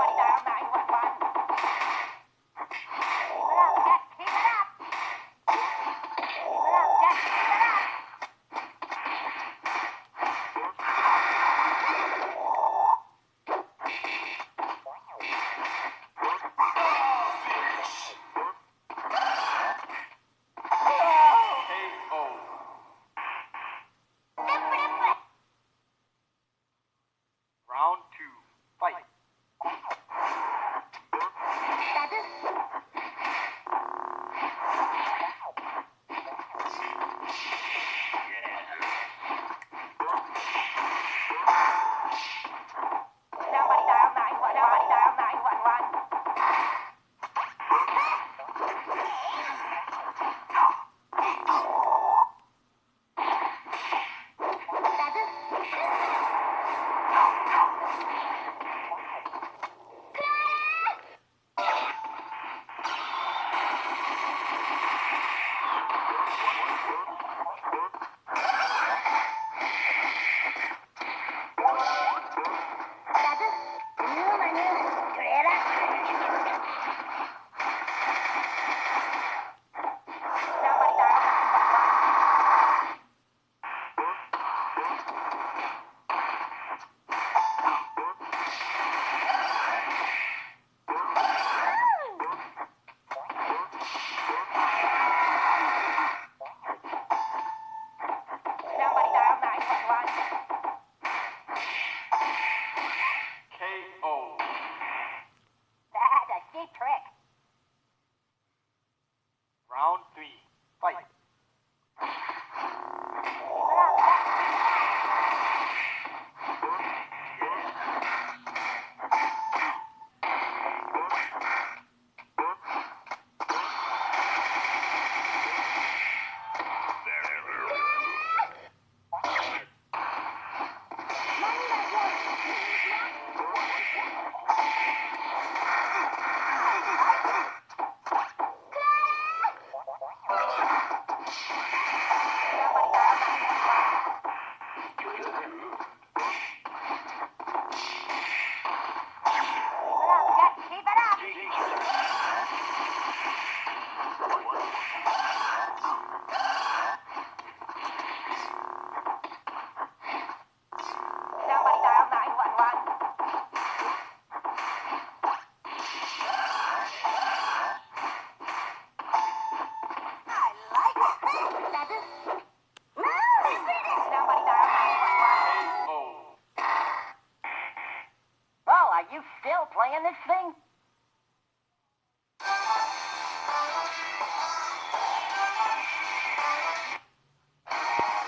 Somebody dial 911. Keep it up, Jack. Keep it up. Keep it up, Jack. Keep it up. Round two, fight. Somebody dial 911. Somebody dial 911. Somebody dial 911. Somebody dial 911. KO. That's a cheap trick. Round three, fight. Keep it up, Jack. Somebody dial 911. Keep it up, Jack. Keep it up. Somebody dial 911. I like it. Somebody dial 911. KO. Oh, are you still playing this thing?